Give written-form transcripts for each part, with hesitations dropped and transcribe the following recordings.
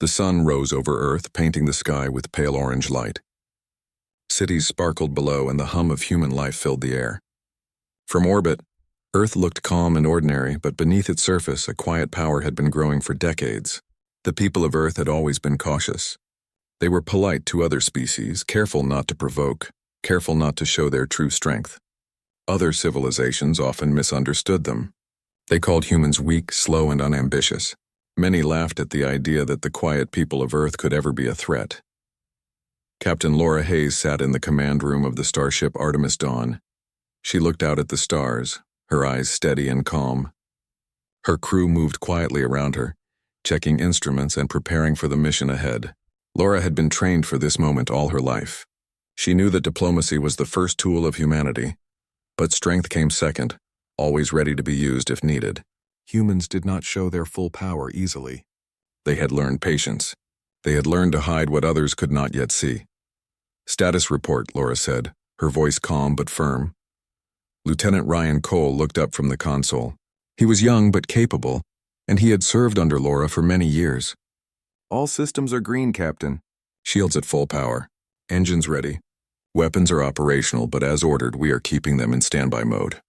The sun rose over Earth, painting the sky with pale orange light. Cities sparkled below, and the hum of human life filled the air. From orbit, Earth looked calm and ordinary, but beneath its surface, a quiet power had been growing for decades. The people of Earth had always been cautious. They were polite to other species, careful not to provoke, careful not to show their true strength. Other civilizations often misunderstood them. They called humans weak, slow, and unambitious. Many laughed at the idea that the quiet people of Earth could ever be a threat. Captain Laura Hayes sat in the command room of the starship Artemis Dawn. She looked out at the stars, her eyes steady and calm. Her crew moved quietly around her, checking instruments and preparing for the mission ahead. Laura had been trained for this moment all her life. She knew that diplomacy was the first tool of humanity, but strength came second, always ready to be used if needed. Humans did not show their full power easily. They had learned patience. They had learned to hide what others could not yet see. "Status report," Laura said, her voice calm but firm. Lieutenant Ryan Cole looked up from the console. He was young but capable, and he had served under Laura for many years. "All systems are green, Captain. Shields at full power. Engines ready. Weapons are operational, but as ordered, we are keeping them in standby mode."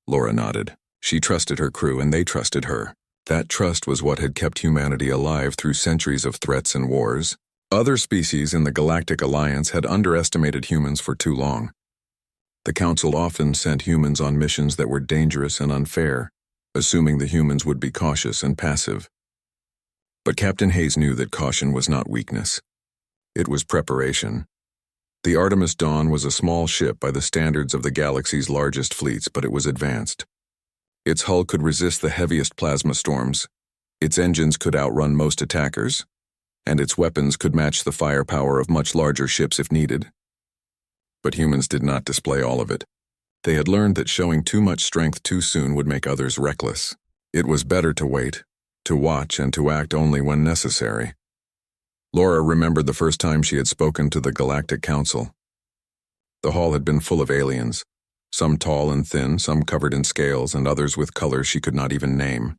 Laura nodded. She trusted her crew, and they trusted her. That trust was what had kept humanity alive through centuries of threats and wars. Other species in the Galactic Alliance had underestimated humans for too long. The Council often sent humans on missions that were dangerous and unfair, assuming the humans would be cautious and passive. But Captain Hayes knew that caution was not weakness. It was preparation. The Artemis Dawn was a small ship by the standards of the galaxy's largest fleets, but it was advanced. Its hull could resist the heaviest plasma storms, its engines could outrun most attackers, and its weapons could match the firepower of much larger ships if needed. But humans did not display all of it. They had learned that showing too much strength too soon would make others reckless. It was better to wait, to watch, and to act only when necessary. Laura remembered the first time she had spoken to the Galactic Council. The hall had been full of aliens, some tall and thin, some covered in scales, and others with colors she could not even name.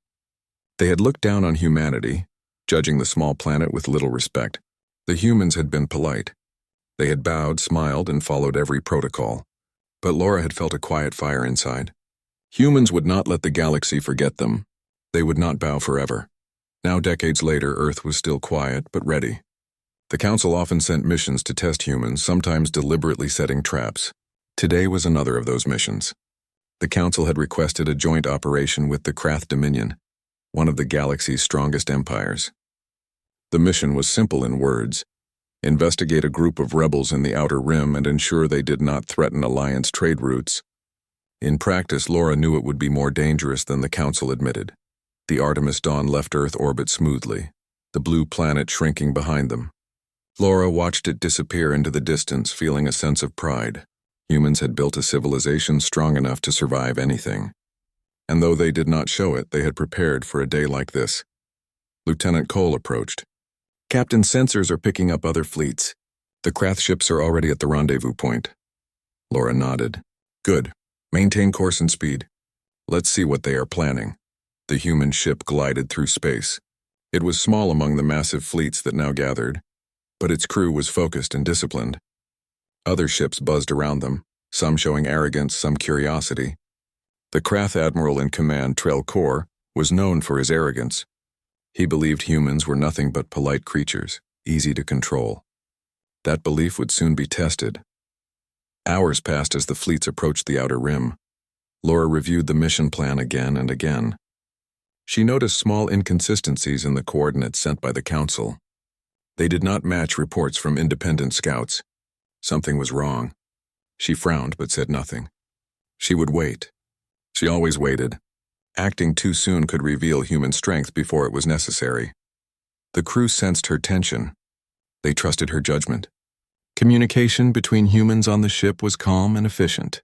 They had looked down on humanity, judging the small planet with little respect. The humans had been polite. They had bowed, smiled, and followed every protocol. But Laura had felt a quiet fire inside. Humans would not let the galaxy forget them. They would not bow forever. Now, decades later, Earth was still quiet, but ready. The Council often sent missions to test humans, sometimes deliberately setting traps. Today was another of those missions. The Council had requested a joint operation with the Krath Dominion, one of the galaxy's strongest empires. The mission was simple in words: investigate a group of rebels in the Outer Rim and ensure they did not threaten Alliance trade routes. In practice, Laura knew it would be more dangerous than the Council admitted. The Artemis Dawn left Earth orbit smoothly, the blue planet shrinking behind them. Laura watched it disappear into the distance, feeling a sense of pride. Humans had built a civilization strong enough to survive anything. And though they did not show it, they had prepared for a day like this. Lieutenant Cole approached. "Captain, sensors are picking up other fleets. The Krath ships are already at the rendezvous point." Laura nodded. "Good. Maintain course and speed. Let's see what they are planning." The human ship glided through space. It was small among the massive fleets that now gathered, but its crew was focused and disciplined. Other ships buzzed around them, some showing arrogance, some curiosity. The Krath admiral in command, Trell Kor, was known for his arrogance. He believed humans were nothing but polite creatures, easy to control. That belief would soon be tested. Hours passed as the fleets approached the Outer Rim. Laura reviewed the mission plan again and again. She noticed small inconsistencies in the coordinates sent by the Council. They did not match reports from independent scouts. Something was wrong. She frowned but said nothing. She would wait. She always waited. Acting too soon could reveal human strength before it was necessary. The crew sensed her tension. They trusted her judgment. Communication between humans on the ship was calm and efficient.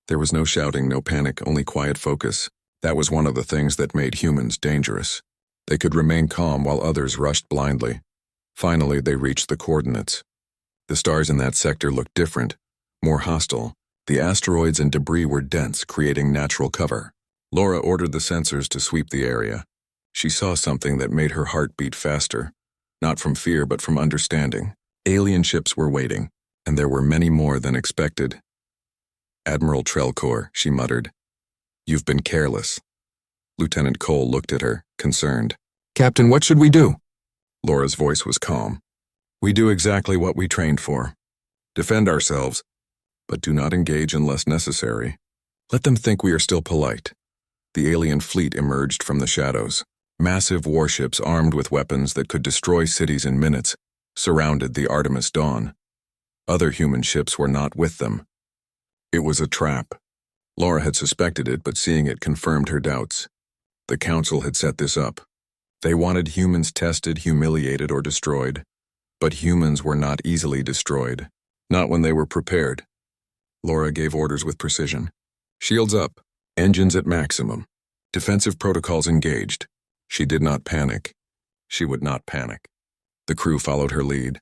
There was no shouting, no panic, only quiet focus. That was one of the things that made humans dangerous. They could remain calm while others rushed blindly. Finally, they reached the coordinates. The stars in that sector looked different, more hostile. The asteroids and debris were dense, creating natural cover. Laura ordered the sensors to sweep the area. She saw something that made her heart beat faster. not from fear but from understanding. Alien ships were waiting, and there were many more than expected. "Admiral Trelcor," she muttered. "You've been careless." Lieutenant Cole looked at her, concerned. "Captain, what should we do?" Laura's voice was calm. "We do exactly what we trained for. Defend ourselves, but do not engage unless necessary. Let them think we are still polite." The alien fleet emerged from the shadows. Massive warships armed with weapons that could destroy cities in minutes surrounded the Artemis Dawn. Other human ships were not with them. It was a trap. Laura had suspected it, but seeing it confirmed her doubts. The Council had set this up. They wanted humans tested, humiliated, or destroyed. But humans were not easily destroyed. Not when they were prepared. Laura gave orders with precision. Shields up, engines at maximum, defensive protocols engaged. She did not panic. She would not panic. The crew followed her lead.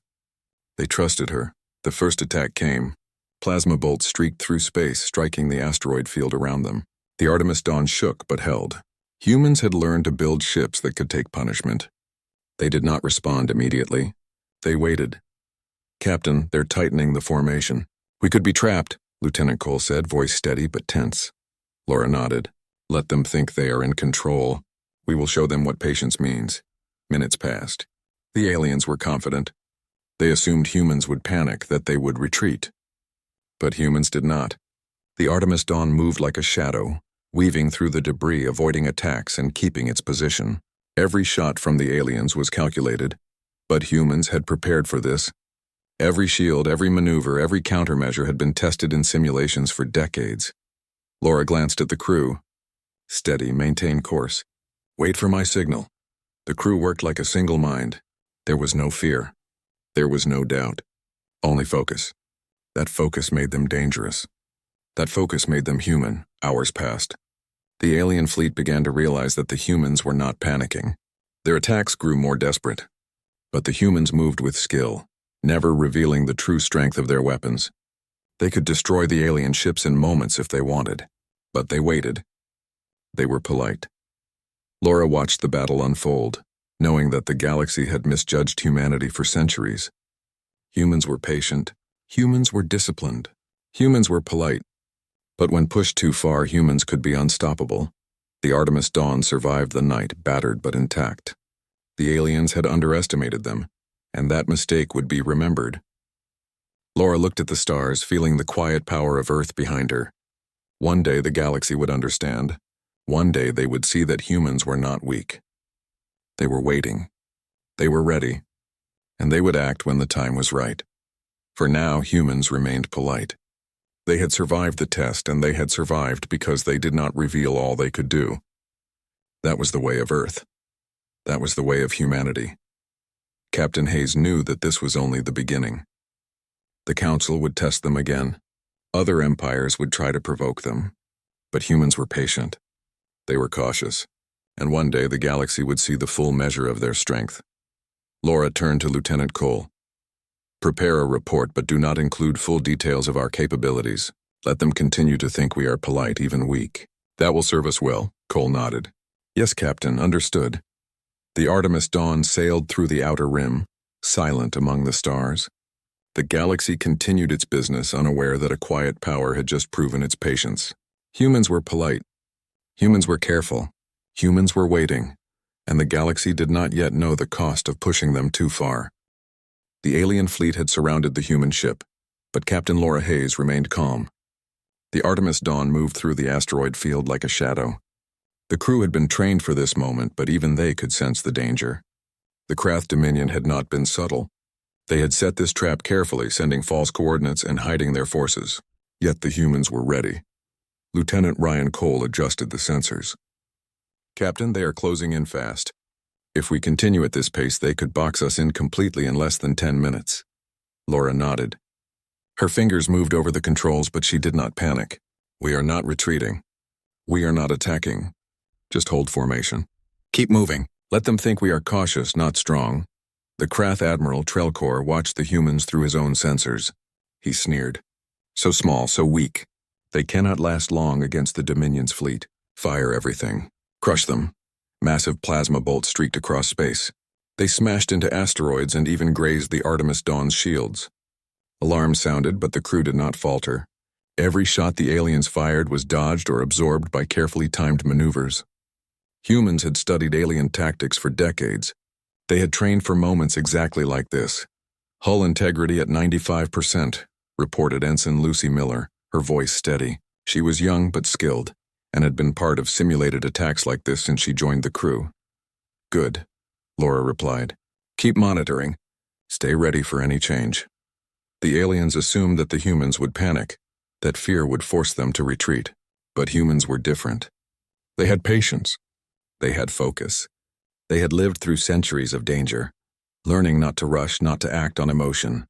They trusted her. The first attack came. Plasma bolts streaked through space, striking the asteroid field around them. The Artemis Dawn shook but held. Humans had learned to build ships that could take punishment. They did not respond immediately. They waited. "Captain, they're tightening the formation." "We could be trapped," Lieutenant Cole said, voice steady but tense. Laura nodded. "Let them think they are in control. We will show them what patience means." Minutes passed. The aliens were confident. They assumed humans would panic, that they would retreat. But humans did not. The Artemis Dawn moved like a shadow, weaving through the debris, avoiding attacks and keeping its position. Every shot from the aliens was calculated, but humans had prepared for this. Every shield, every maneuver, every countermeasure had been tested in simulations for decades. Laura glanced at the crew. "Steady, maintain course. Wait for my signal." The crew worked like a single mind. There was no fear. There was no doubt. Only focus. That focus made them dangerous. That focus made them human. Hours passed. The alien fleet began to realize that the humans were not panicking. Their attacks grew more desperate. But the humans moved with skill, never revealing the true strength of their weapons. They could destroy the alien ships in moments if they wanted. But they waited. They were polite. Laura watched the battle unfold, knowing that the galaxy had misjudged humanity for centuries. Humans were patient. Humans were disciplined. Humans were polite. But when pushed too far, humans could be unstoppable. The Artemis Dawn survived the night, battered but intact. The aliens had underestimated them, and that mistake would be remembered. Laura looked at the stars, feeling the quiet power of Earth behind her. One day the galaxy would understand. One day they would see that humans were not weak. They were waiting. They were ready. And they would act when the time was right. For now, humans remained polite. They had survived the test, and they had survived because they did not reveal all they could do. That was the way of Earth. That was the way of humanity. Captain Hayes knew that this was only the beginning. The Council would test them again. Other empires would try to provoke them. But humans were patient. They were cautious. And one day the galaxy would see the full measure of their strength. Laura turned to Lieutenant Cole. "Prepare a report, but do not include full details of our capabilities. Let them continue to think we are polite, even weak." "That will serve us well," Cole nodded. "Yes, Captain, understood." The Artemis Dawn sailed through the outer rim, silent among the stars. The galaxy continued its business, unaware that a quiet power had just proven its patience. Humans were polite. Humans were careful. Humans were waiting. And the galaxy did not yet know the cost of pushing them too far. The alien fleet had surrounded the human ship, but Captain Laura Hayes remained calm. The Artemis Dawn moved through the asteroid field like a shadow. The crew had been trained for this moment, but even they could sense the danger. The Krath Dominion had not been subtle. They had set this trap carefully, sending false coordinates and hiding their forces. Yet the humans were ready. Lieutenant Ryan Cole adjusted the sensors. "Captain, they are closing in fast. If we continue at this pace, they could box us in completely in less than 10 minutes. Laura nodded. Her fingers moved over the controls, but she did not panic. "We are not retreating. We are not attacking. Just hold formation. Keep moving. Let them think we are cautious, not strong." The Krath Admiral Trelcor watched the humans through his own sensors. He sneered. "So small, so weak. They cannot last long against the Dominion's fleet. Fire everything. Crush them." Massive plasma bolts streaked across space. They smashed into asteroids and even grazed the Artemis Dawn's shields. Alarms sounded, but the crew did not falter. Every shot the aliens fired was dodged or absorbed by carefully timed maneuvers. Humans had studied alien tactics for decades. They had trained for moments exactly like this. Hull integrity at 95%, reported Ensign Lucy Miller, her voice steady. She was young but skilled, and had been part of simulated attacks like this since she joined the crew. Good, Laura replied. Keep monitoring. Stay ready for any change. The aliens assumed that the humans would panic, that fear would force them to retreat. But humans were different. They had patience. They had focus. They had lived through centuries of danger, learning not to rush, not to act on emotion.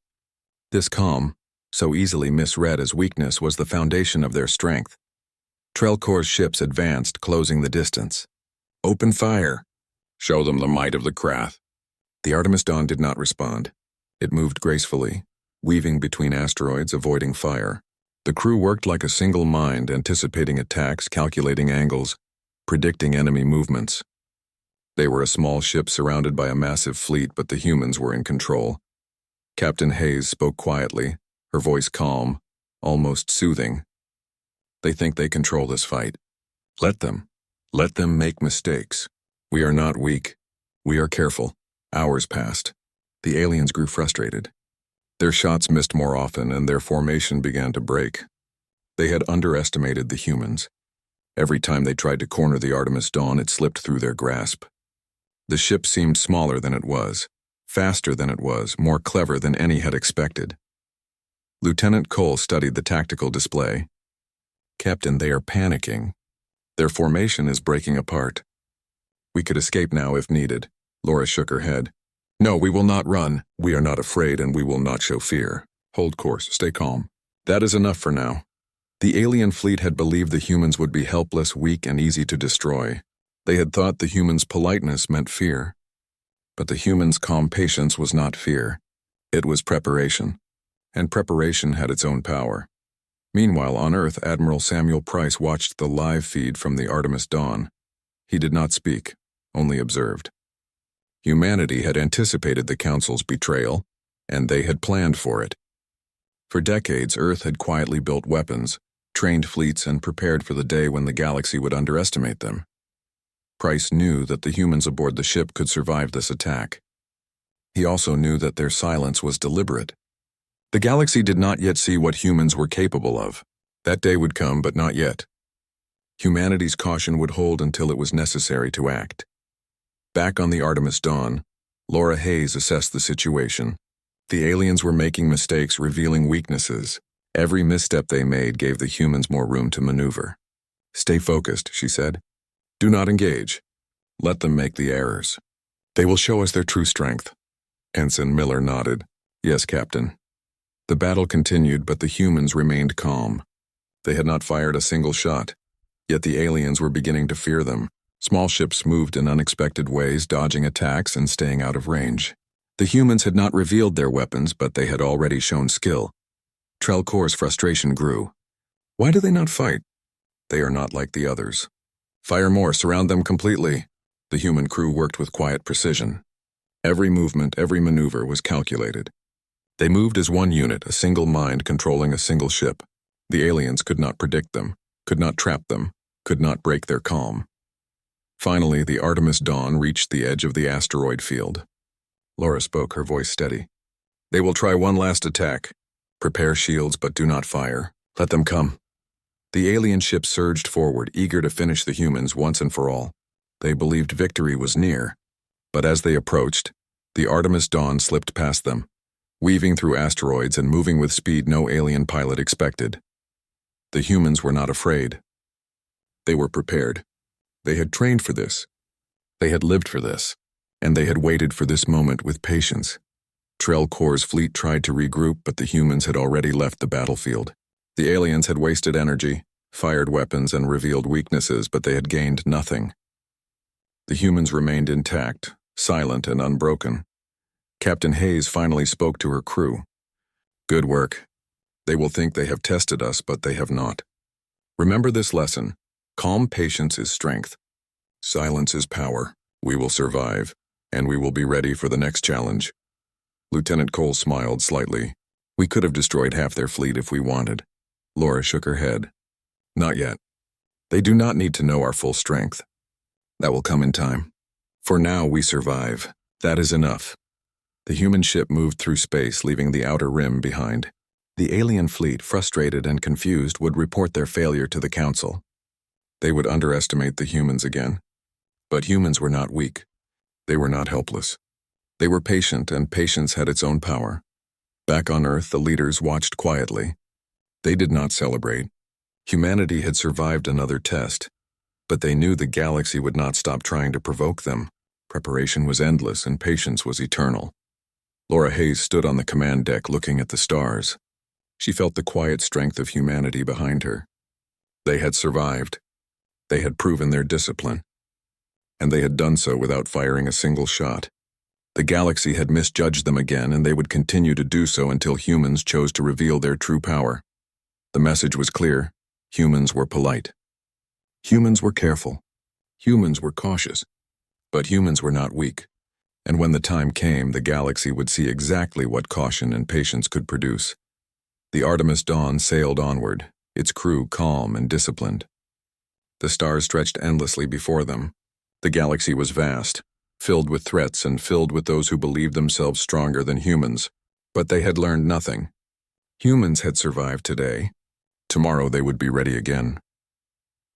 This calm, so easily misread as weakness, was the foundation of their strength. Trelcor's ships advanced, closing the distance. Open fire. Show them the might of the Krath. The Artemis Dawn did not respond. It moved gracefully, weaving between asteroids, avoiding fire. The crew worked like a single mind, anticipating attacks, calculating angles, predicting enemy movements. They were a small ship surrounded by a massive fleet, but the humans were in control. Captain Hayes spoke quietly, her voice calm, almost soothing. They think they control this fight. Let them. Let them make mistakes. We are not weak. We are careful. Hours passed. The aliens grew frustrated. Their shots missed more often, and their formation began to break. They had underestimated the humans. Every time they tried to corner the Artemis Dawn, it slipped through their grasp. The ship seemed smaller than it was, faster than it was, more clever than any had expected. Lieutenant Cole studied the tactical display. Captain, they are panicking. Their formation is breaking apart. We could escape now if needed. Laura shook her head. No, we will not run. We are not afraid, and we will not show fear. Hold course, stay calm. That is enough for now. The alien fleet had believed the humans would be helpless, weak, and easy to destroy. They had thought the humans' politeness meant fear. But the humans' calm patience was not fear. It was preparation. And preparation had its own power. Meanwhile, on Earth, Admiral Samuel Price watched the live feed from the Artemis Dawn. He did not speak, only observed. Humanity had anticipated the Council's betrayal, and they had planned for it. For decades, Earth had quietly built weapons, trained fleets, and prepared for the day when the galaxy would underestimate them. Price knew that the humans aboard the ship could survive this attack. He also knew that their silence was deliberate. The galaxy did not yet see what humans were capable of. That day would come, but not yet. Humanity's caution would hold until it was necessary to act. Back on the Artemis Dawn, Laura Hayes assessed the situation. The aliens were making mistakes, revealing weaknesses. Every misstep they made gave the humans more room to maneuver. Stay focused, she said. Do not engage. Let them make the errors. They will show us their true strength. Ensign Miller nodded. Yes, Captain. The battle continued, but the humans remained calm. They had not fired a single shot, yet the aliens were beginning to fear them. Small ships moved in unexpected ways, dodging attacks and staying out of range. The humans had not revealed their weapons, but they had already shown skill. Trelcor's frustration grew. Why do they not fight? They are not like the others. Fire more, surround them completely. The human crew worked with quiet precision. Every movement, every maneuver was calculated. They moved as one unit, a single mind controlling a single ship. The aliens could not predict them, could not trap them, could not break their calm. Finally, the Artemis Dawn reached the edge of the asteroid field. Laura spoke, her voice steady. They will try one last attack. Prepare shields, but do not fire. Let them come. The alien ship surged forward, eager to finish the humans once and for all. They believed victory was near. But as they approached, the Artemis Dawn slipped past them, weaving through asteroids and moving with speed no alien pilot expected. The humans were not afraid. They were prepared. They had trained for this. They had lived for this. And they had waited for this moment with patience. Trelcor's fleet tried to regroup, but the humans had already left the battlefield. The aliens had wasted energy, fired weapons, and revealed weaknesses, but they had gained nothing. The humans remained intact, silent and unbroken. Captain Hayes finally spoke to her crew. Good work. They will think they have tested us, but they have not. Remember this lesson. Calm patience is strength. Silence is power. We will survive. And we will be ready for the next challenge. Lieutenant Cole smiled slightly. We could have destroyed half their fleet if we wanted. Laura shook her head. Not yet. They do not need to know our full strength. That will come in time. For now, we survive. That is enough. The human ship moved through space, leaving the outer rim behind. The alien fleet, frustrated and confused, would report their failure to the Council. They would underestimate the humans again. But humans were not weak. They were not helpless. They were patient, and patience had its own power. Back on Earth, the leaders watched quietly. They did not celebrate. Humanity had survived another test, but they knew the galaxy would not stop trying to provoke them. Preparation was endless, and patience was eternal. Laura Hayes stood on the command deck looking at the stars. She felt the quiet strength of humanity behind her. They had survived. They had proven their discipline. And they had done so without firing a single shot. The galaxy had misjudged them again, and they would continue to do so until humans chose to reveal their true power. The message was clear. Humans were polite. Humans were careful. Humans were cautious. But humans were not weak. And when the time came, the galaxy would see exactly what caution and patience could produce. The Artemis Dawn sailed onward, its crew calm and disciplined. The stars stretched endlessly before them. The galaxy was vast, filled with threats and filled with those who believed themselves stronger than humans. But they had learned nothing. Humans had survived today. Tomorrow they would be ready again.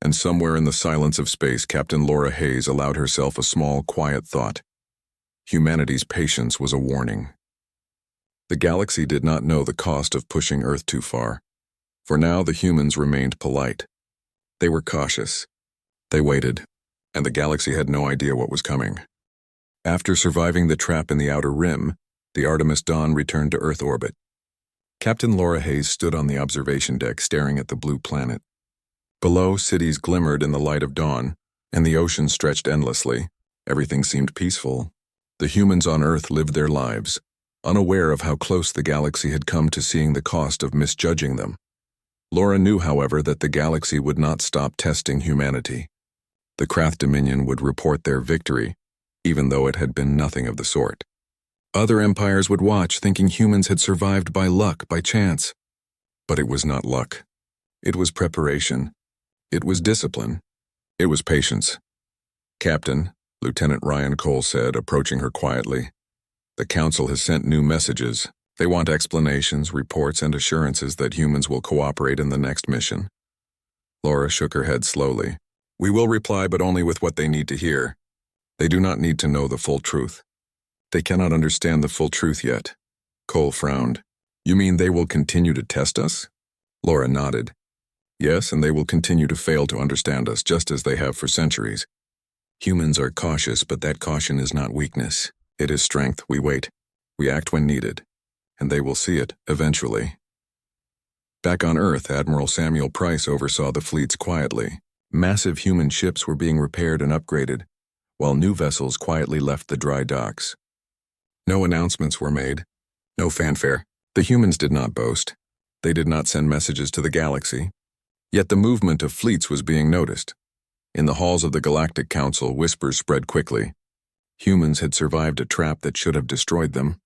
And somewhere in the silence of space, Captain Laura Hayes allowed herself a small, quiet thought. Humanity's patience was a warning. The galaxy did not know the cost of pushing Earth too far. For now, the humans remained polite. They were cautious. They waited, and the galaxy had no idea what was coming. After surviving the trap in the outer rim, the Artemis Dawn returned to Earth orbit. Captain Laura Hayes stood on the observation deck staring at the blue planet. Below, cities glimmered in the light of dawn, and the ocean stretched endlessly. Everything seemed peaceful. The humans on Earth lived their lives, unaware of how close the galaxy had come to seeing the cost of misjudging them. Laura knew, however, that the galaxy would not stop testing humanity. The Krath Dominion would report their victory, even though it had been nothing of the sort. Other empires would watch, thinking humans had survived by luck, by chance. But it was not luck. It was preparation. It was discipline. It was patience. Captain, Lieutenant Ryan Cole said, approaching her quietly, the Council has sent new messages. They want explanations, reports, and assurances that humans will cooperate in the next mission. Laura shook her head slowly. We will reply, but only with what they need to hear. They do not need to know the full truth. They cannot understand the full truth yet. Cole frowned. You mean they will continue to test us? Laura nodded. Yes, and they will continue to fail to understand us, just as they have for centuries. Humans are cautious, but that caution is not weakness. It is strength. We wait. We act when needed. And they will see it, eventually. Back on Earth, Admiral Samuel Price oversaw the fleets quietly. Massive human ships were being repaired and upgraded, while new vessels quietly left the dry docks. No announcements were made. No fanfare. The humans did not boast. They did not send messages to the galaxy. Yet the movement of fleets was being noticed. In the halls of the Galactic Council, whispers spread quickly. Humans had survived a trap that should have destroyed them.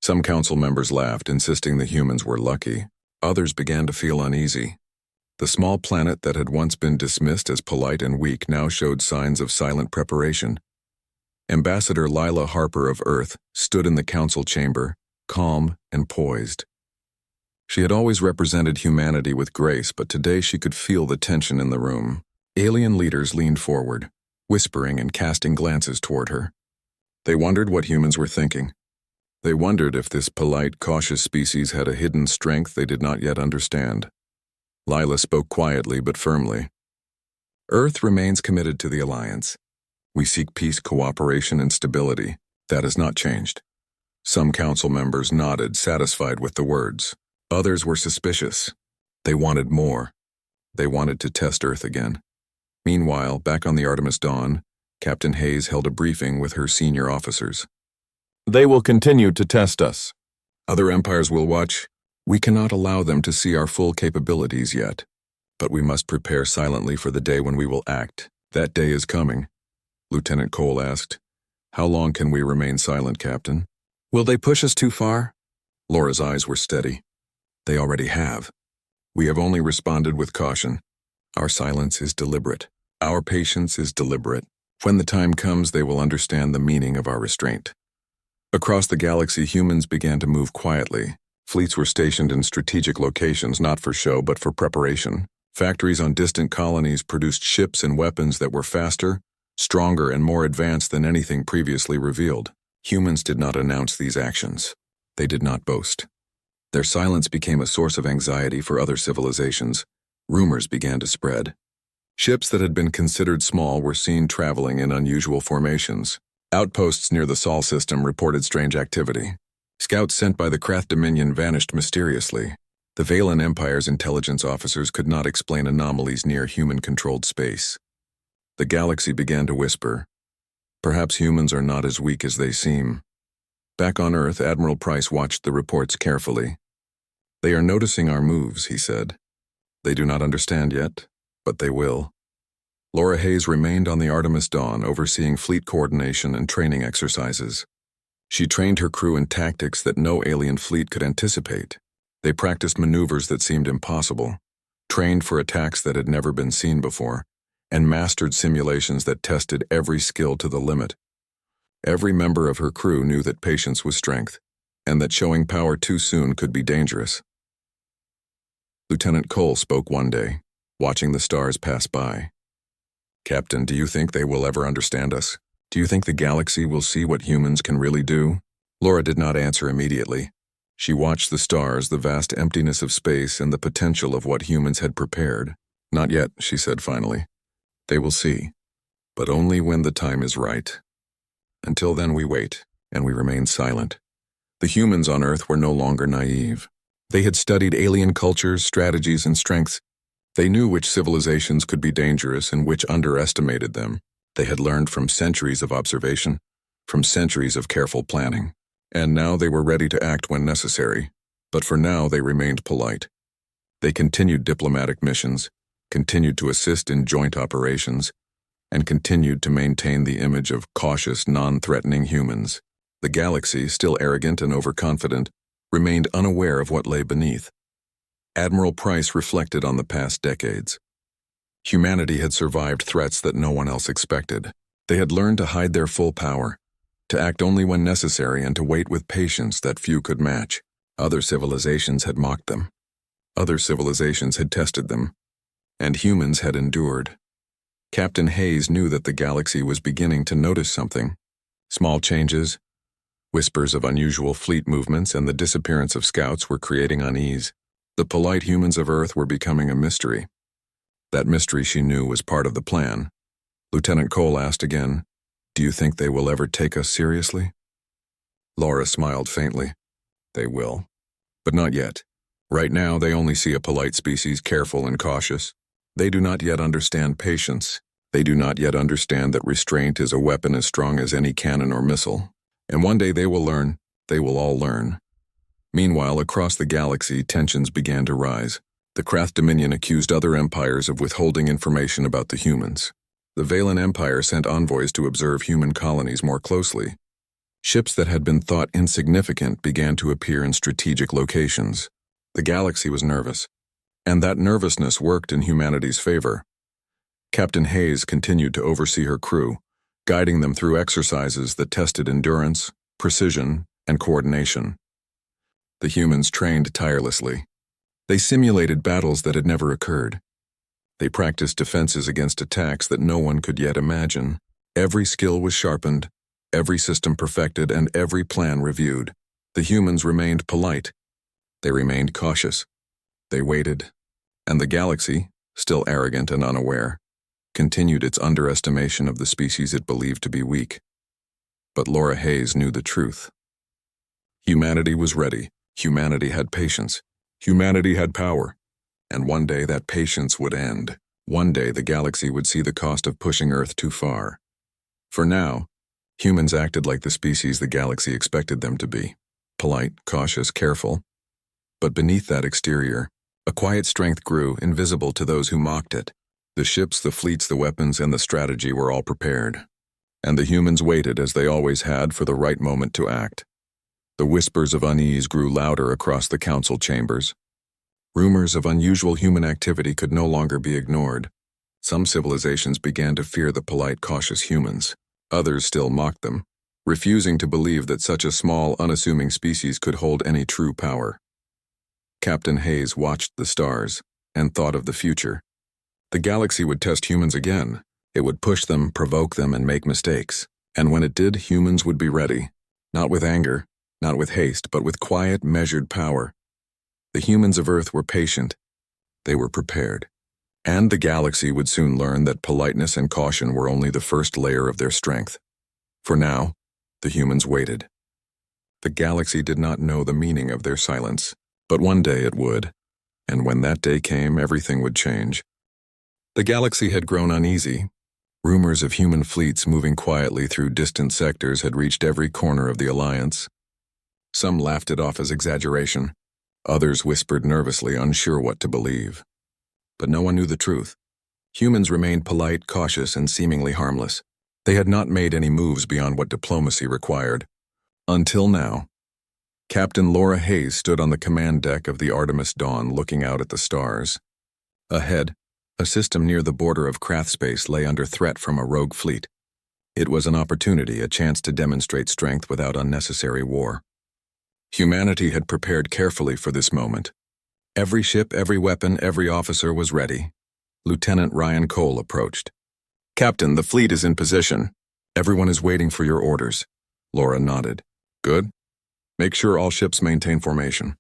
Some council members laughed, insisting the humans were lucky. Others began to feel uneasy. The small planet that had once been dismissed as polite and weak now showed signs of silent preparation. Ambassador Lila Harper of Earth stood in the council chamber, calm and poised. She had always represented humanity with grace, but today she could feel the tension in the room. Alien leaders leaned forward, whispering and casting glances toward her. They wondered what humans were thinking. They wondered if this polite, cautious species had a hidden strength they did not yet understand. Lila spoke quietly but firmly. Earth remains committed to the Alliance. We seek peace, cooperation, and stability. That has not changed. Some council members nodded, satisfied with the words. Others were suspicious. They wanted more. They wanted to test Earth again. Meanwhile, back on the Artemis Dawn, Captain Hayes held a briefing with her senior officers. They will continue to test us. Other empires will watch. We cannot allow them to see our full capabilities yet. But we must prepare silently for the day when we will act. That day is coming. Lieutenant Cole asked, How long can we remain silent, Captain? Will they push us too far? Laura's eyes were steady. They already have. We have only responded with caution. Our silence is deliberate. Our patience is deliberate. When the time comes, they will understand the meaning of our restraint. Across the galaxy, humans began to move quietly. Fleets were stationed in strategic locations, not for show, but for preparation. Factories on distant colonies produced ships and weapons that were faster, stronger, and more advanced than anything previously revealed. Humans did not announce these actions. They did not boast. Their silence became a source of anxiety for other civilizations. Rumors began to spread. Ships that had been considered small were seen traveling in unusual formations. Outposts near the Sol system reported strange activity. Scouts sent by the Krath Dominion vanished mysteriously. The Valen Empire's intelligence officers could not explain anomalies near human-controlled space. The galaxy began to whisper. Perhaps humans are not as weak as they seem. Back on Earth, Admiral Price watched the reports carefully. They are noticing our moves, he said. They do not understand yet, but they will. Laura Hayes remained on the Artemis Dawn, overseeing fleet coordination and training exercises. She trained her crew in tactics that no alien fleet could anticipate. They practiced maneuvers that seemed impossible, trained for attacks that had never been seen before, and mastered simulations that tested every skill to the limit. Every member of her crew knew that patience was strength, and that showing power too soon could be dangerous. Lieutenant Cole spoke one day, watching the stars pass by. Captain, do you think they will ever understand us? Do you think the galaxy will see what humans can really do? Laura did not answer immediately. She watched the stars, the vast emptiness of space, and the potential of what humans had prepared. Not yet, she said finally. They will see, but only when the time is right. Until then we wait, and we remain silent. The humans on Earth were no longer naive. They had studied alien cultures, strategies, and strengths. They knew which civilizations could be dangerous and which underestimated them. They had learned from centuries of observation, from centuries of careful planning. And now they were ready to act when necessary. But for now they remained polite. They continued diplomatic missions, continued to assist in joint operations, and continued to maintain the image of cautious, non-threatening humans. The galaxy, still arrogant and overconfident, remained unaware of what lay beneath. Admiral Price reflected on the past decades. Humanity had survived threats that no one else expected. They had learned to hide their full power, to act only when necessary, and to wait with patience that few could match. Other civilizations had mocked them. Other civilizations had tested them. And humans had endured. Captain Hayes knew that the galaxy was beginning to notice something. Small changes, whispers of unusual fleet movements, and the disappearance of scouts were creating unease. The polite humans of Earth were becoming a mystery. That mystery, she knew, was part of the plan. Lieutenant Cole asked again, "Do you think they will ever take us seriously?" Laura smiled faintly. They will. But not yet. Right now, they only see a polite species, careful and cautious. They do not yet understand patience. They do not yet understand that restraint is a weapon as strong as any cannon or missile. And one day they will learn. They will all learn. Meanwhile, across the galaxy, tensions began to rise. The Krath Dominion accused other empires of withholding information about the humans. The Valen Empire sent envoys to observe human colonies more closely. Ships that had been thought insignificant began to appear in strategic locations. The galaxy was nervous, and that nervousness worked in humanity's favor. Captain Hayes continued to oversee her crew, guiding them through exercises that tested endurance, precision, and coordination. The humans trained tirelessly. They simulated battles that had never occurred. They practiced defenses against attacks that no one could yet imagine. Every skill was sharpened, every system perfected, and every plan reviewed. The humans remained polite. They remained cautious. They waited. And the galaxy, still arrogant and unaware, continued its underestimation of the species it believed to be weak. But Laura Hayes knew the truth. Humanity was ready. Humanity had patience. Humanity had power. And one day that patience would end. One day the galaxy would see the cost of pushing Earth too far. For now, humans acted like the species the galaxy expected them to be. Polite, cautious, careful. But beneath that exterior, a quiet strength grew, invisible to those who mocked it. The ships, the fleets, the weapons, and the strategy were all prepared. and the humans waited as they always had for the right moment to act. The whispers of unease grew louder across the council chambers. Rumors of unusual human activity could no longer be ignored. Some civilizations began to fear the polite, cautious humans. Others still mocked them, refusing to believe that such a small, unassuming species could hold any true power. Captain Hayes watched the stars and thought of the future. The galaxy would test humans again. It would push them, provoke them, and make mistakes. And when it did, humans would be ready. Not with anger, not with haste, but with quiet, measured power. The humans of Earth were patient. They were prepared. And the galaxy would soon learn that politeness and caution were only the first layer of their strength. For now, the humans waited. The galaxy did not know the meaning of their silence, but one day it would. And when that day came, everything would change. The galaxy had grown uneasy. Rumors of human fleets moving quietly through distant sectors had reached every corner of the Alliance. Some laughed it off as exaggeration. Others whispered nervously, unsure what to believe. But no one knew the truth. Humans remained polite, cautious, and seemingly harmless. They had not made any moves beyond what diplomacy required. Until now. Captain Laura Hayes stood on the command deck of the Artemis Dawn looking out at the stars. Ahead, a system near the border of Krath space lay under threat from a rogue fleet. It was an opportunity, a chance to demonstrate strength without unnecessary war. Humanity had prepared carefully for this moment. Every ship, every weapon, every officer was ready. Lieutenant Ryan Cole approached. "Captain, the fleet is in position. Everyone is waiting for your orders." Laura nodded. "Good. Make sure all ships maintain formation.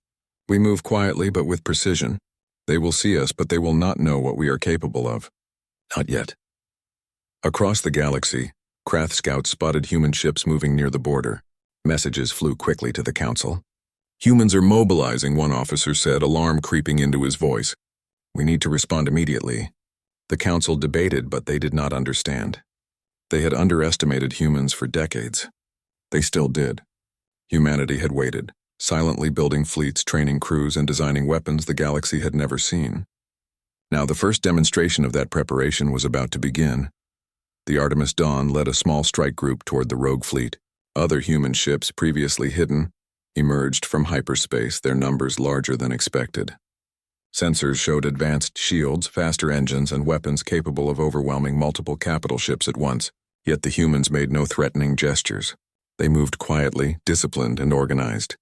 We move quietly but with precision. They will see us, but they will not know what we are capable of." "Not yet." Across the galaxy, Krath scouts spotted human ships moving near the border. Messages flew quickly to the council. "Humans are mobilizing," one officer said, alarm creeping into his voice. "We need to respond immediately." The council debated, but they did not understand. They had underestimated humans for decades. They still did. Humanity had waited, silently building fleets, training crews, and designing weapons the galaxy had never seen. Now the first demonstration of that preparation was about to begin. The Artemis Dawn led a small strike group toward the rogue fleet. Other human ships, previously hidden, emerged from hyperspace, their numbers larger than expected. Sensors showed advanced shields, faster engines, and weapons capable of overwhelming multiple capital ships at once, yet the humans made no threatening gestures. They moved quietly, disciplined, and organized.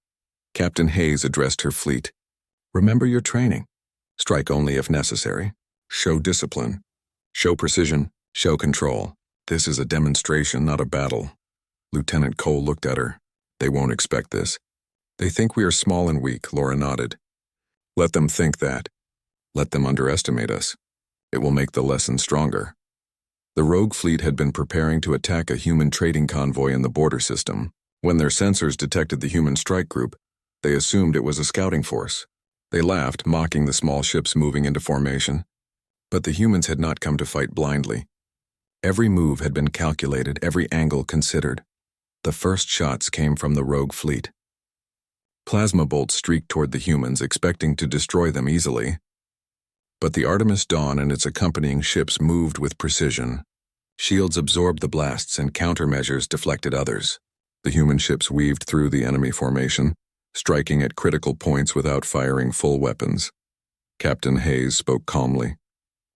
Captain Hayes addressed her fleet. "Remember your training. Strike only if necessary. Show discipline. Show precision. Show control. This is a demonstration, not a battle." Lieutenant Cole looked at her. "They won't expect this." "They think we are small and weak," Laura nodded. "Let them think that. Let them underestimate us. It will make the lesson stronger." The rogue fleet had been preparing to attack a human trading convoy in the border system. When their sensors detected the human strike group, they assumed it was a scouting force. They laughed, mocking the small ships moving into formation. But the humans had not come to fight blindly. Every move had been calculated, every angle considered. The first shots came from the rogue fleet. Plasma bolts streaked toward the humans, expecting to destroy them easily. But the Artemis Dawn and its accompanying ships moved with precision. Shields absorbed the blasts and countermeasures deflected others. The human ships weaved through the enemy formation, striking at critical points without firing full weapons. Captain Hayes spoke calmly.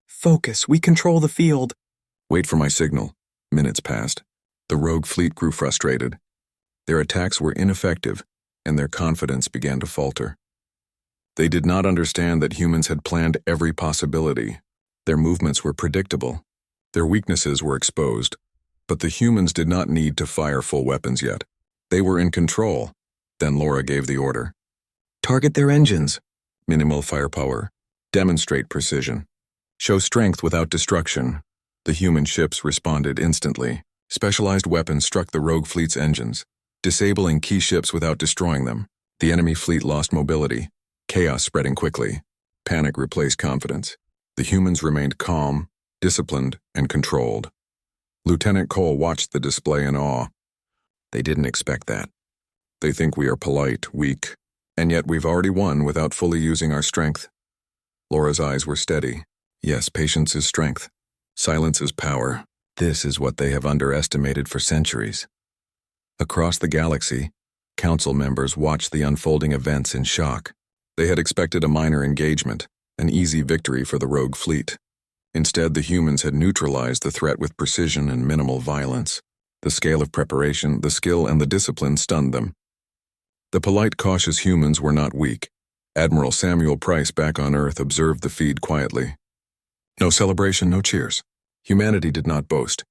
"Focus, we control the field." "Wait for my signal." Minutes passed. The rogue fleet grew frustrated. Their attacks were ineffective, and their confidence began to falter. They did not understand that humans had planned every possibility. Their movements were predictable. Their weaknesses were exposed. But the humans did not need to fire full weapons yet. They were in control. Then Laura gave the order. "Target their engines. Minimal firepower. Demonstrate precision. Show strength without destruction." The human ships responded instantly. Specialized weapons struck the rogue fleet's engines, disabling key ships without destroying them. The enemy fleet lost mobility, chaos spreading quickly. Panic replaced confidence. The humans remained calm, disciplined, and controlled. Lieutenant Cole watched the display in awe. They didn't expect that. They think we are polite, weak, and yet we've already won without fully using our strength. Laura's eyes were steady. Yes, patience is strength. Silence is power. This is what they have underestimated for centuries. Across the galaxy, council members watched the unfolding events in shock. They had expected a minor engagement, an easy victory for the rogue fleet. Instead, the humans had neutralized the threat with precision and minimal violence. The scale of preparation, the skill, and the discipline stunned them. The polite, cautious humans were not weak. Admiral Samuel Price back on Earth observed the feed quietly. No celebration, no cheers. Humanity did not boast.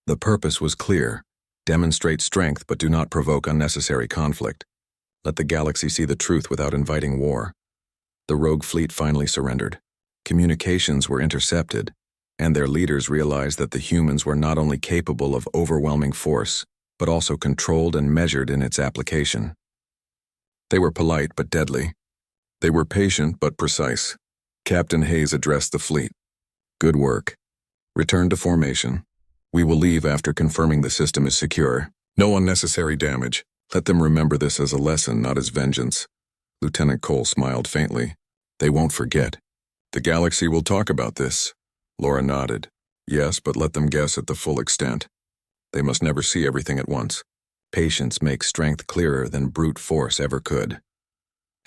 The purpose was clear. Demonstrate strength, but do not provoke unnecessary conflict. Let the galaxy see the truth without inviting war. The rogue fleet finally surrendered. Communications were intercepted, and their leaders realized that the humans were not only capable of overwhelming force, but also controlled and measured in its application. They were polite but deadly. They were patient but precise. Captain Hayes addressed the fleet. Good work. Return to formation. We will leave after confirming the system is secure. No unnecessary damage. Let them remember this as a lesson, not as vengeance. Lieutenant Cole smiled faintly. They won't forget. The galaxy will talk about this. Laura nodded. Yes, but let them guess at the full extent. They must never see everything at once. Patience makes strength clearer than brute force ever could.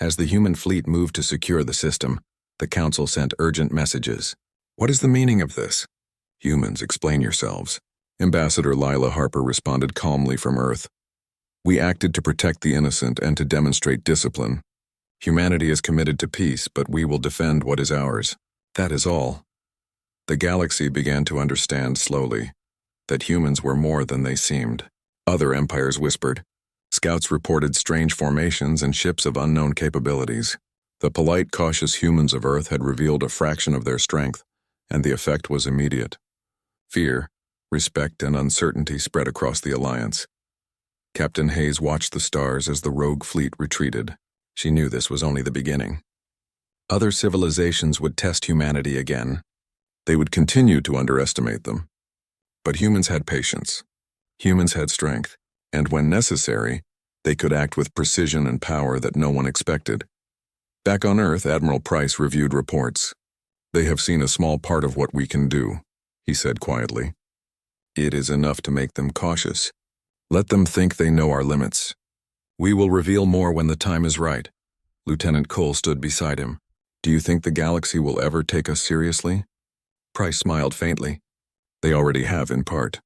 As the human fleet moved to secure the system, the council sent urgent messages. What is the meaning of this? Humans, explain yourselves. Ambassador Lila Harper responded calmly from Earth. We acted to protect the innocent and to demonstrate discipline. Humanity is committed to peace, but we will defend what is ours. That is all. The galaxy began to understand slowly that humans were more than they seemed. Other empires whispered. Scouts reported strange formations and ships of unknown capabilities. The polite, cautious humans of Earth had revealed a fraction of their strength, and the effect was immediate. Fear, respect, and uncertainty spread across the alliance. Captain Hayes watched the stars as the rogue fleet retreated. She knew this was only the beginning. Other civilizations would test humanity again. They would continue to underestimate them. But humans had patience. Humans had strength, and when necessary, they could act with precision and power that no one expected. Back on Earth, Admiral Price reviewed reports. They have seen a small part of what we can do, he said quietly. It is enough to make them cautious. Let them think they know our limits. We will reveal more when the time is right. Lieutenant Cole stood beside him. Do you think the galaxy will ever take us seriously? Price smiled faintly. They already have in part.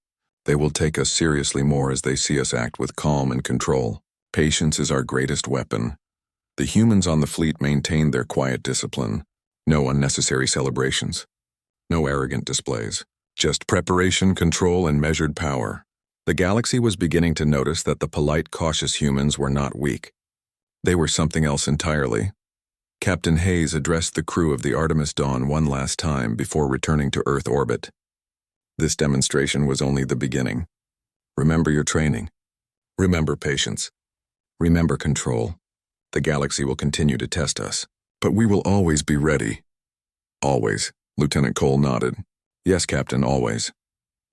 They will take us seriously more as they see us act with calm and control. Patience is our greatest weapon. The humans on the fleet maintained their quiet discipline. No unnecessary celebrations. No arrogant displays. Just preparation, control, and measured power. The galaxy was beginning to notice that the polite, cautious humans were not weak. They were something else entirely. Captain Hayes addressed the crew of the Artemis Dawn one last time before returning to Earth orbit. This demonstration was only the beginning. Remember your training. Remember patience. Remember control. The galaxy will continue to test us, but we will always be ready. Always, Lieutenant Cole nodded. Yes, Captain, always.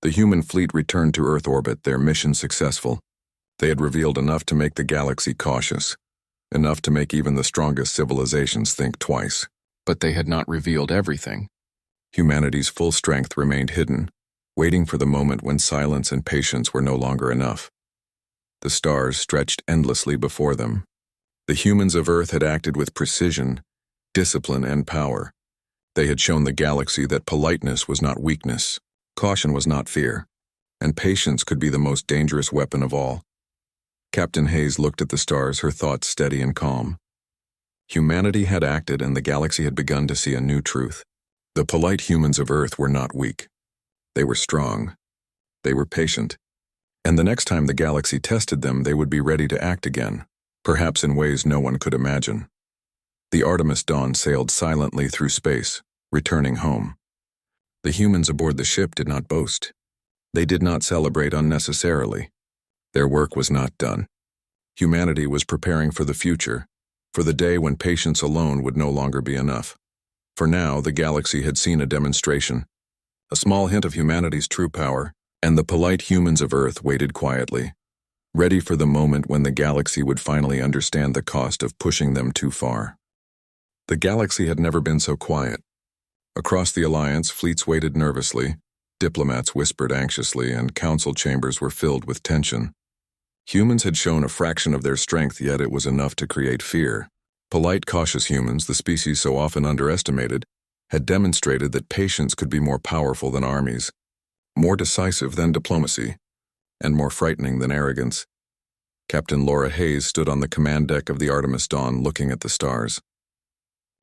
The human fleet returned to Earth orbit, their mission successful. They had revealed enough to make the galaxy cautious, enough to make even the strongest civilizations think twice. But they had not revealed everything. Humanity's full strength remained hidden, waiting for the moment when silence and patience were no longer enough. The stars stretched endlessly before them. The humans of Earth had acted with precision, discipline, and power. They had shown the galaxy that politeness was not weakness, caution was not fear, and patience could be the most dangerous weapon of all. Captain Hayes looked at the stars, her thoughts steady and calm. Humanity had acted, and the galaxy had begun to see a new truth. The polite humans of Earth were not weak. They were strong. They were patient. And the next time the galaxy tested them, they would be ready to act again, perhaps in ways no one could imagine. The Artemis Dawn sailed silently through space, returning home. The humans aboard the ship did not boast. They did not celebrate unnecessarily. Their work was not done. Humanity was preparing for the future, for the day when patience alone would no longer be enough. For now, the galaxy had seen a demonstration, a small hint of humanity's true power, and the polite humans of Earth waited quietly, ready for the moment when the galaxy would finally understand the cost of pushing them too far. The galaxy had never been so quiet. Across the alliance, fleets waited nervously, Diplomats whispered anxiously, and council chambers were filled with tension. Humans had shown a fraction of their strength, yet it was enough to create fear. Polite, cautious humans, the species so often underestimated, had demonstrated that patience could be more powerful than armies, more decisive than diplomacy, and more frightening than arrogance. Captain Laura Hayes stood on the command deck of the Artemis Dawn looking at the stars.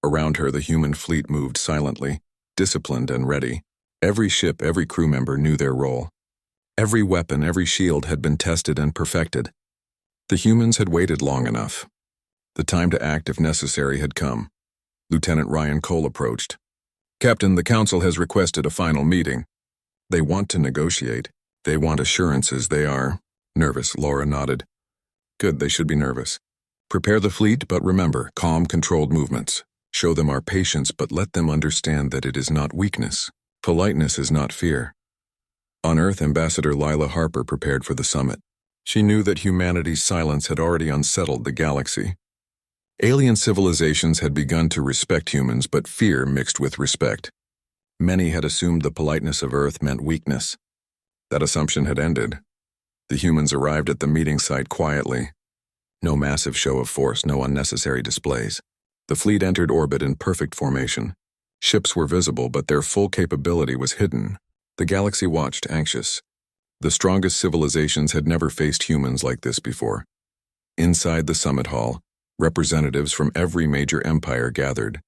Around her, the human fleet moved silently, disciplined and ready. Every ship, every crew member knew their role. Every weapon, every shield had been tested and perfected. The humans had waited long enough. The time to act if necessary had come. Lieutenant Ryan Cole approached. "Captain, the Council has requested a final meeting. They want to negotiate. They want assurances. They are..." "Nervous," Laura nodded. "Good, they should be nervous. Prepare the fleet, but remember, calm, controlled movements. Show them our patience, but let them understand that it is not weakness. Politeness is not fear." On Earth, Ambassador Lila Harper prepared for the summit. She knew that humanity's silence had already unsettled the galaxy. Alien civilizations had begun to respect humans, but fear mixed with respect. Many had assumed the politeness of Earth meant weakness. That assumption had ended. The humans arrived at the meeting site quietly. No massive show of force, no unnecessary displays. The fleet entered orbit in perfect formation. Ships were visible, but their full capability was hidden. The galaxy watched, anxious. The strongest civilizations had never faced humans like this before. Inside the summit hall, representatives from every major empire gathered.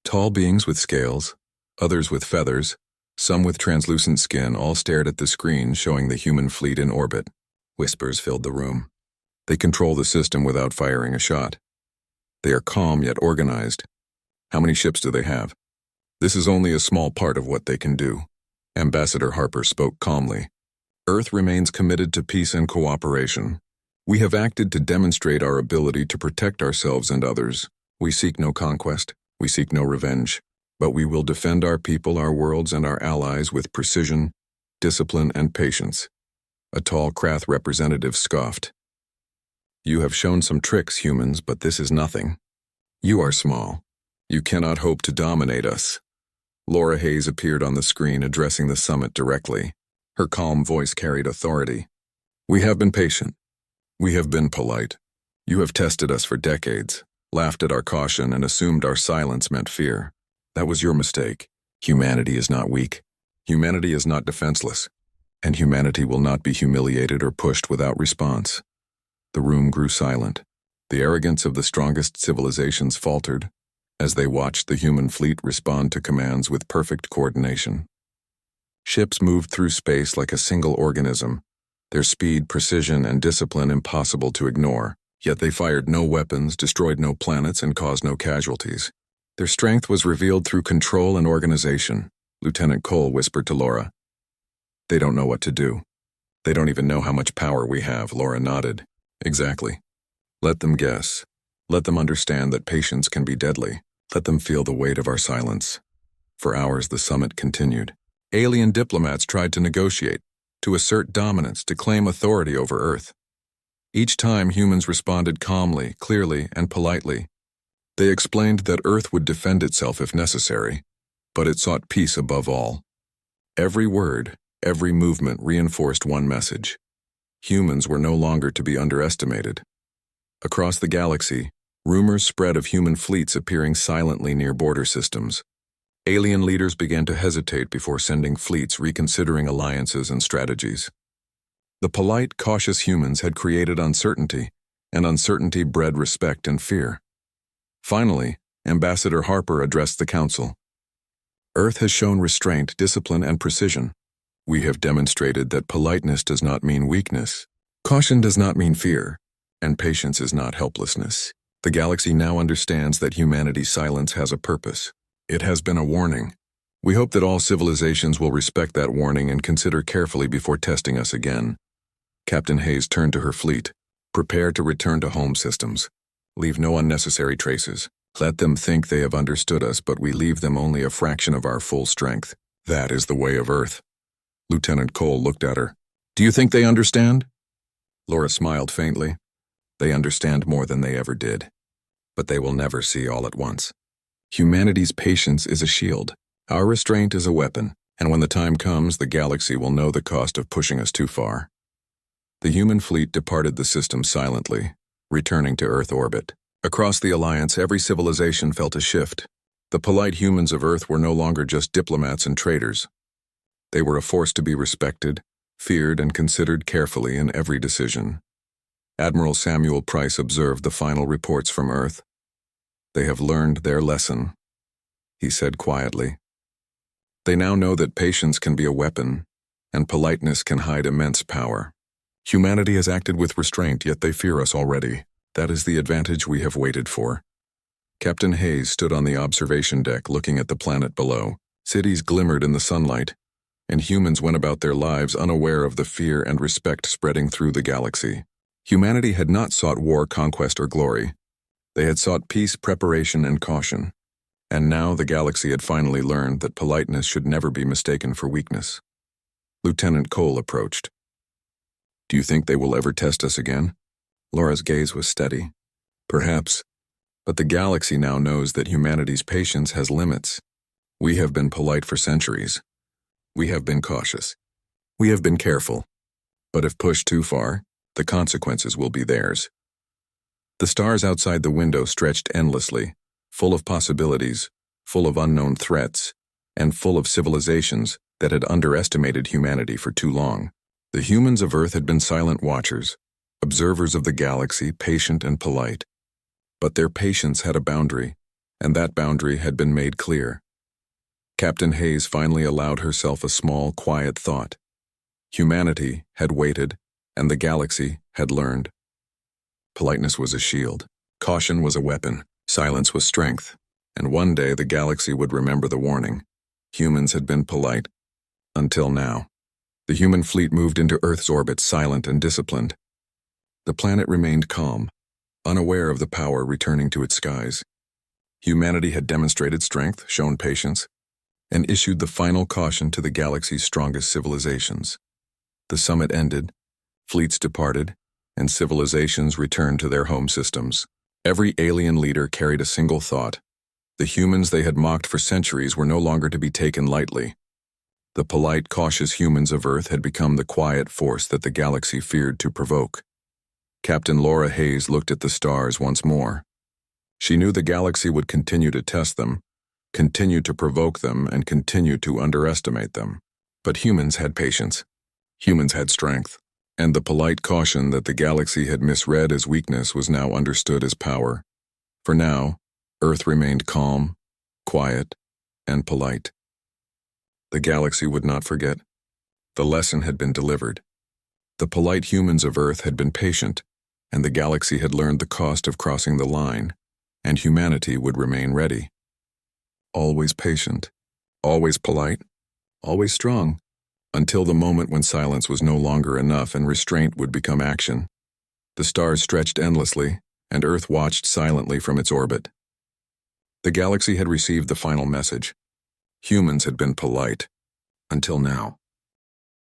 Tall beings with scales, others with feathers, some with translucent skin, all stared at the screen showing the human fleet in orbit. Whispers filled the room. They control the system without firing a shot. They are calm yet organized. How many ships do they have? This is only a small part of what they can do. Ambassador Harper spoke calmly. Earth remains committed to peace and cooperation. We have acted to demonstrate our ability to protect ourselves and others. We seek no conquest. We seek no revenge. But we will defend our people, our worlds, and our allies with precision, discipline, and patience. A tall Krath representative scoffed. "You have shown some tricks, humans, but this is nothing. You are small. You cannot hope to dominate us." Laura Hayes appeared on the screen, addressing the summit directly. Her calm voice carried authority. "We have been patient. We have been polite. You have tested us for decades, laughed at our caution, and assumed our silence meant fear. That was your mistake. Humanity is not weak. Humanity is not defenseless. And humanity will not be humiliated or pushed without response." The room grew silent. The arrogance of the strongest civilizations faltered as they watched the human fleet respond to commands with perfect coordination. Ships moved through space like a single organism, their speed, precision, and discipline impossible to ignore, yet they fired no weapons, destroyed no planets, and caused no casualties. Their strength was revealed through control and organization, Lieutenant Cole whispered to Laura. "They don't know what to do. They don't even know how much power we have," Laura nodded. "Exactly. Let them guess. Let them understand that patience can be deadly. Let them feel the weight of our silence." For hours the summit continued. Alien diplomats tried to negotiate, to assert dominance, to claim authority over Earth. Each time humans responded calmly, clearly, and politely. They explained that Earth would defend itself if necessary, but it sought peace above all. Every word, every movement reinforced one message. Humans were no longer to be underestimated. Across the galaxy, rumors spread of human fleets appearing silently near border systems. Alien leaders began to hesitate before sending fleets, reconsidering alliances and strategies. The polite, cautious humans had created uncertainty, and uncertainty bred respect and fear. Finally, Ambassador Harper addressed the Council. "Earth has shown restraint, discipline, and precision. We have demonstrated that politeness does not mean weakness, caution does not mean fear, and patience is not helplessness. The galaxy now understands that humanity's silence has a purpose. It has been a warning. We hope that all civilizations will respect that warning and consider carefully before testing us again." Captain Hayes turned to her fleet. "Prepare to return to home systems. Leave no unnecessary traces. Let them think they have understood us, but we leave them only a fraction of our full strength. That is the way of Earth." Lieutenant Cole looked at her. "Do you think they understand?" Laura smiled faintly. "They understand more than they ever did. But they will never see all at once. Humanity's patience is a shield. Our restraint is a weapon. And when the time comes, the galaxy will know the cost of pushing us too far. The human fleet departed the system silently, returning to Earth orbit. Across the Alliance, every civilization felt a shift. The polite humans of Earth were no longer just diplomats and traders. They were a force to be respected, feared, and considered carefully in every decision. Admiral Samuel Price observed the final reports from Earth. "They have learned their lesson," he said quietly. "They now know that patience can be a weapon, and politeness can hide immense power. Humanity has acted with restraint, yet they fear us already. That is the advantage we have waited for." Captain Hayes stood on the observation deck looking at the planet below. Cities glimmered in the sunlight, and humans went about their lives unaware of the fear and respect spreading through the galaxy. Humanity had not sought war, conquest, or glory. They had sought peace, preparation, and caution. And now the galaxy had finally learned that politeness should never be mistaken for weakness. Lieutenant Cole approached. "Do you think they will ever test us again?" Laura's gaze was steady. "Perhaps, but the galaxy now knows that humanity's patience has limits. We have been polite for centuries. We have been cautious. We have been careful. But if pushed too far, the consequences will be theirs." The stars outside the window stretched endlessly, full of possibilities, full of unknown threats, and full of civilizations that had underestimated humanity for too long. The humans of Earth had been silent watchers, observers of the galaxy, patient and polite. But their patience had a boundary, and that boundary had been made clear. Captain Hayes finally allowed herself a small, quiet thought. Humanity had waited, and the galaxy had learned. Politeness was a shield, caution was a weapon, silence was strength, and one day the galaxy would remember the warning. Humans had been polite, until now. The human fleet moved into Earth's orbit silent and disciplined. The planet remained calm, unaware of the power returning to its skies. Humanity had demonstrated strength, shown patience, and issued the final caution to the galaxy's strongest civilizations. The summit ended, fleets departed, and civilizations returned to their home systems. Every alien leader carried a single thought. The humans they had mocked for centuries were no longer to be taken lightly. The polite, cautious humans of Earth had become the quiet force that the galaxy feared to provoke. Captain Laura Hayes looked at the stars once more. She knew the galaxy would continue to test them, continue to provoke them, and continue to underestimate them. But humans had patience. Humans had strength. And the polite caution that the galaxy had misread as weakness was now understood as power. For now, Earth remained calm, quiet, and polite. The galaxy would not forget. The lesson had been delivered. The polite humans of Earth had been patient, and the galaxy had learned the cost of crossing the line, and humanity would remain ready. Always patient, always polite, always strong, until the moment when silence was no longer enough and restraint would become action. The stars stretched endlessly, and Earth watched silently from its orbit. The galaxy had received the final message. Humans had been polite, until now.